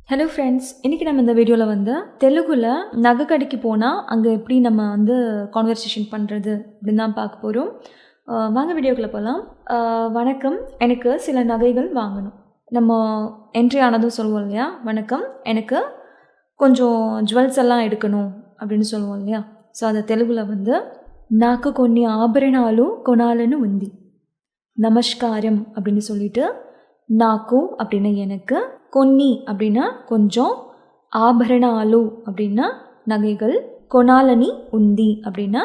Hello friends, இன்றைக்கி நம்ம இந்த வீடியோவில் தெலுங்குல நகை கடைக்கு போனால் அங்கே எப்படி நம்ம கான்வர்சேஷன் பண்ணுறது அப்படின்னு தான் பார்க்க போகிறோம். வாங்க வீடியோக்குள்ளே போகலாம். வணக்கம், எனக்கு சில நகைகள் வாங்கணும். நம்ம என்ட்ரி ஆனதும் சொல்லுவோம் இல்லையா, வணக்கம், எனக்கு கொஞ்சம் ஜுவல்ஸ் எல்லாம் எடுக்கணும் அப்படின்னு சொல்லுவோம் இல்லையா. ஸோ அதை தெலுங்குல నాకు కొన్ని ఆభరణాలు కొనాలని ఉంది, நமஸ்காரம் அப்படின்னு சொல்லிட்டு నాకు அப்படின்னா எனக்கு, கொன்னி அப்படின்னா கொஞ்சம், ஆபரணாலு அப்படின்னா நகைகள், கொனாலனி உந்தி அப்படின்னா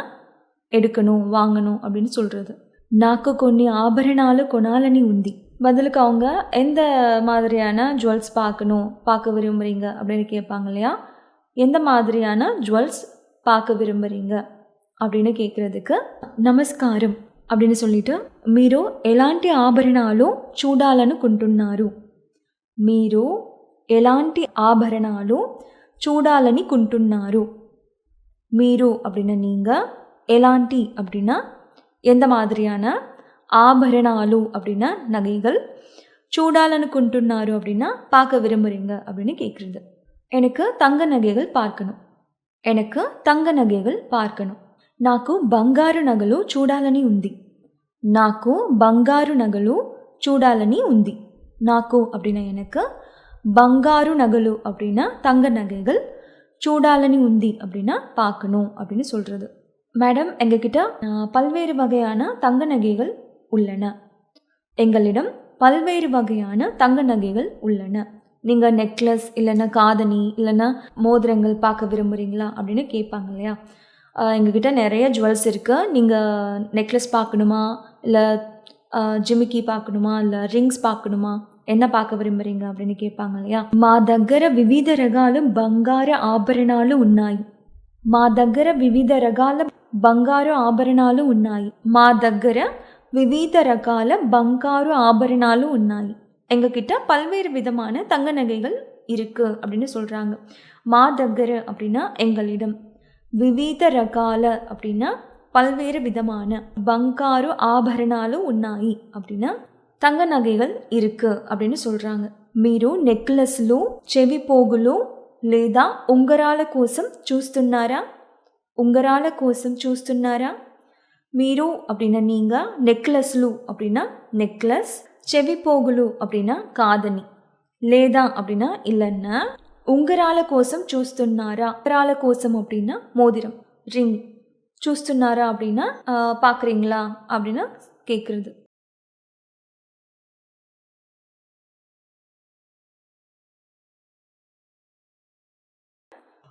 எடுக்கணும் வாங்கணும் அப்படின்னு சொல்கிறது. నాకు కొన్ని ஆபரணாலு கொனாலனி உந்தி. பதிலுக்கு அவங்க எந்த மாதிரியான ஜுவல்ஸ் பார்க்க விரும்புகிறீங்க அப்படின்னு கேட்பாங்க இல்லையா. எந்த மாதிரியான ஜுவல்ஸ் பார்க்க விரும்புகிறீங்க அப்படின்னு கேட்குறதுக்கு நமஸ்காரம் அப்படின்னு சொல்லிட்டு, మీరు ఎలాంటి ఆభరణాలు చూడాలనుకుంటున్నారు, మీరు ఎలాంటి ఆభరణాలు చూడాలని కుంటున్నారు. మీరు அப்படின்னா நீங்கள், எலாண்டி அப்படின்னா எந்த மாதிரியான, ஆபரணாலு அப்படின்னா நகைகள், చూడాలనుకుంటున్నారు அப்படின்னா பார்க்க விரும்புகிறீங்க அப்படின்னு கேட்குறது. எனக்கு தங்க நகைகள் பார்க்கணும், எனக்கு தங்க நகைகள் பார்க்கணும். నాకు బంగారు నగలు చూడాలని ఉంది, నాకు బంగారు నగలు చూడాలని ఉంది. నాకు அப்படின்னா எனக்கு, బంగారు நகలు அப்படின்னா தங்க நகைகள், చూడాలని ఉంది அப்படின்னா பார்க்கணும் அப்படின்னு சொல்கிறது. மேடம், எங்ககிட்ட பல்வேறு வகையான தங்க நகைகள் உள்ளன, எங்களிடம் பல்வேறு வகையான தங்க நகைகள் உள்ளன. நீங்கள் நெக்லஸ் இல்லைன்னா காதணி இல்லைன்னா மோதிரங்கள் பார்க்க விரும்புகிறீங்களா அப்படின்னு கேட்பாங்க இல்லையா. எங்ககிட்ட நிறைய ஜுவல்ஸ் இருக்குது, நீங்கள் நெக்லஸ் பார்க்கணுமா, இல்லை ஜிமிக்கி பார்க்கணுமா, இல்லை ரிங்ஸ் பார்க்கணுமா, என்ன பார்க்க விரும்புகிறீங்க அப்படின்னு கேட்பாங்க இல்லையா. మా దగ్గర వివిధ రకాల బంగారు ఆభరణాలు ఉన్నాయి, మా దగ్గర వివిధ రకాల బంగారు ఆభరణాలు ఉన్నాయి. మా దగ్గర వివిధ రకాల బంగారు ఆభరణాలు ఉన్నాయి. எங்ககிட்ட பல்வேறு விதமான தங்க நகைகள் இருக்குது அப்படின்னு சொல்கிறாங்க. మా దగ్గర அப்படின்னா எங்களிடம், விவித ரகால அப்படின்னா பல்வேறு விதமான, బంగారు ఆభరణాలు ఉన్నాయి அப்படின்னா தங்க நகைகள் இருக்குது அப்படின்னு சொல்கிறாங்க. మీరు నెక్లెస్లు, చెవి పోగులు లేదా ఉంగరాల కోసం చూస్తున్నారా, ఉంగరాల కోసం చూస్తున్నారా. మీరు அப்படின்னா நீங்கள், நெக்லஸ்லு அப்படின்னா நெக்லஸ், చెవి పోగులు அப்படின்னா காதணி, లేదా அப்படின்னா இல்லைன்னா, ఉంగరాల కోసం చూస్తున్నారా, ఉంగరాల కోసం அப்படின்னா மோதிரம், ரிங், చూస్తున్నారా அப்படின்னா பார்க்குறீங்களா அப்படின்னு கேட்குறது.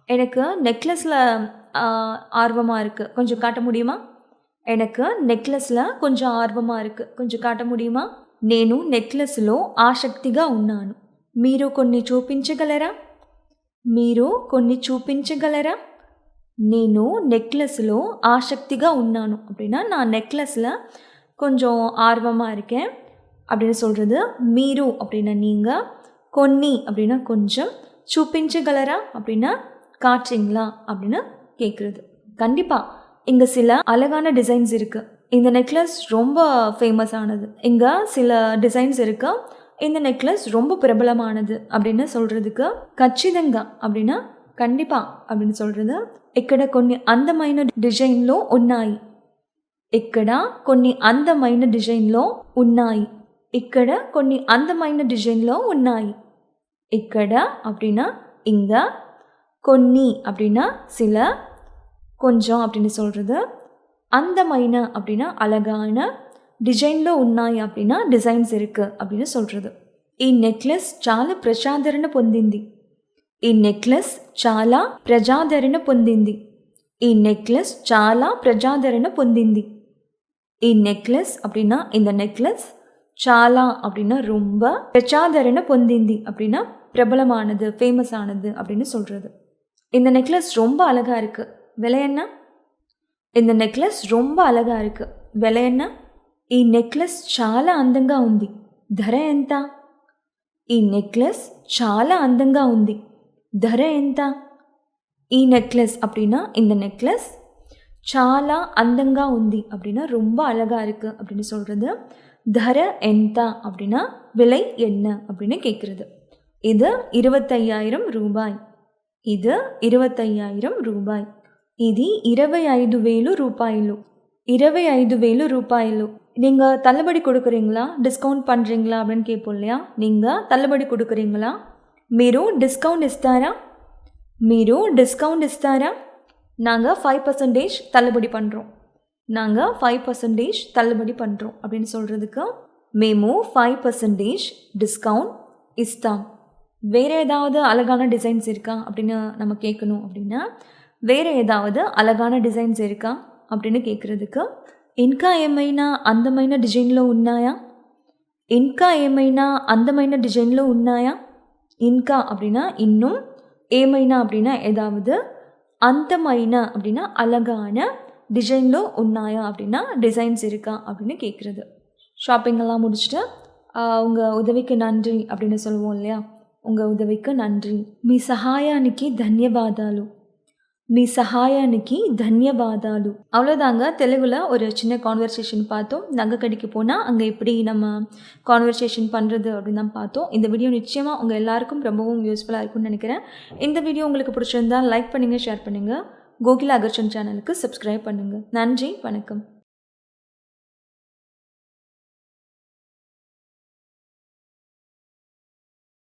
எனக்கு நெக்லஸில் ஆர்வமாக இருக்குது, கொஞ்சம் காட்ட முடியுமா. எனக்கு நெக்லஸில் கொஞ்சம் ஆர்வமாக இருக்குது, கொஞ்சம் காட்ட முடியுமா. నేను నెక్లెస్లో ఆసక్తిగా ఉన్నాను, మీరు కొన్ని చూపించగలరా, మీరు కొన్ని చూపించగలరా. నేను நெக்லஸில் ஆசக்திగా ఉన్నాను அப்படின்னா நான் நெக்லஸில் கொஞ்சம் ஆர்வமாக இருக்கேன் அப்படின்னு சொல்கிறது. மீரு அப்படின்னா நீங்கள், கொன்னி அப்படின்னா கொஞ்சம், చూపించగలరా அப்படின்னா காட்டுறீங்களா அப்படின்னு கேட்குறது. கண்டிப்பாக இங்கே சில அழகான டிசைன்ஸ் இருக்குது. இந்த நெக்லஸ் ரொம்ப ஃபேமஸ் ஆனது, இங்கே சில டிசைன்ஸ் இருக்குது, இந்த நெக்லஸ் ரொம்ப பிரபலமானது அப்படின்னு சொல்கிறதுக்கு ఖచ్చితంగా அப்படின்னா கண்டிப்பாக அப்படின்னு சொல்கிறது. ఇక్కడ కొన్ని అందమైన డిజైన్లో ఉన్నాయి, ఇక్కడ కొన్ని అందమైన డిజైన్లో ఉన్నాయి, ఇక్కడ కొన్ని అందమైన డిజైన్లో ఉన్నాయి. ఇక్కడ அப்படின்னா இங்கே, కొన్ని அப்படின்னா சில, கொஞ்சம் அப்படின்னு சொல்கிறது, అందమైన அப்படின்னா அழகான, డిజైన్లో ఉన్నాయి அப்படின்னா డిజైన్స్ இருக்குது அப்படின்னு சொல்கிறது. ఈ నెక్లెస్ చాలా ప్రజాదరణ పొందింది, ఈ నెక్లెస్ చాలా ప్రజాదరణ పొందింది, ఈ నెక్లెస్ చాలా ప్రజాదరణ పొందింది. ఈ నెక్లెஸ் அப்படின்னா இந்த நெக்லஸ், చాలా அப்படின்னா ரொம்ப, பிரஜாதரண பொந்திந்தி அப்படின்னா பிரபலமானது, ஃபேமஸ் ஆனது அப்படின்னு சொல்கிறது. இந்த நெக்லஸ் ரொம்ப அழகாக இருக்குது, விலை என்ன. இந்த நெக்லஸ் ரொம்ப அழகாக இருக்குது, விலை என்ன. ఈ నెక్లెస్ చాలా అందంగా ఉంది, ధర ఎంత. ఈ నెక్లెస్ చాలా అందంగా ఉంది, ధర ఎంత. ఈ నెక్లెஸ் அப்படின்னா இந்த நெக்லஸ், చాలా అందంగా ఉంది அப்படின்னா ரொம்ப அழகாக இருக்குது அப்படின்னு சொல்கிறது. ధర ఎంత அப்படின்னா விலை என்ன அப்படின்னு கேட்குறது. இது 25,000 రూపాయి. ఇది 25,000 రూపాయి. ఇది 25,000 రూపాయలు. 25,000 రూపాయలు. நீங்கள் தள்ளுபடி கொடுக்குறீங்களா, டிஸ்கவுண்ட் பண்ணுறீங்களா அப்படின்னு கேட்போம் இல்லையா. நீங்கள் தள்ளுபடி கொடுக்குறீங்களா, మీరు డిస్కౌంట్ ఇస్తారా, మీరు డిస్కౌంట్ ఇస్తారా. நாங்கள் 5% தள்ளுபடி பண்ணுறோம், நாங்கள் 5% தள்ளுபடி பண்ணுறோம் அப்படின்னு சொல்கிறதுக்கு మేము 5% டிஸ்கவுண்ட் இஸ்தாம். வேறு ஏதாவது அழகான டிசைன்ஸ் இருக்கா அப்படின்னு நம்ம கேட்கணும். அப்படின்னா வேறு ஏதாவது அழகான டிசைன்ஸ் இருக்கா அப்படின்னு கேட்குறதுக்கு ఇంకా ఏమైనా అందమైన డిజైన్లో ఉన్నాయా, ఇంకా ఏమైనా అందమైన డిజైన్లో ఉన్నాయా. ఇంకా அப்படின்னா இன்னும், ஏமைனா அப்படின்னா ஏதாவது, அந்தమైన அப்படின்னா அழகான, டிசைனில் ఉన్నాయా அப்படின்னா டிசைன்ஸ் இருக்கா அப்படின்னு கேட்குறது. ஷாப்பிங்கெல்லாம் முடிச்சுட்டு உங்கள் உதவிக்கு நன்றி அப்படின்னு சொல்லுவோம் இல்லையா. உங்கள் உதவிக்கு நன்றி. మీ సహాయానికి ధన్యవాదాలు, మీ సహాయానికి ధన్యవాదాలు. அவ்வளோதாங்க. தெலுங்குல ஒரு சின்ன கான்வர்சேஷன் பார்த்தோம். நகை கடைக்கு போனால் அங்கே எப்படி நம்ம கான்வர்சேஷன் பண்ணுறது அப்படின்னு தான் பார்த்தோம். இந்த வீடியோ நிச்சயமாக உங்கள் எல்லாருக்கும் ரொம்பவும் யூஸ்ஃபுல்லாக இருக்கும்னு நினைக்கிறேன். இந்த வீடியோ உங்களுக்கு பிடிச்சிருந்தால் லைக் பண்ணுங்கள், ஷேர் பண்ணுங்கள். கோகிலா அகர்ச்சன் சேனலுக்கு சப்ஸ்கிரைப் பண்ணுங்கள். நன்றி, வணக்கம்.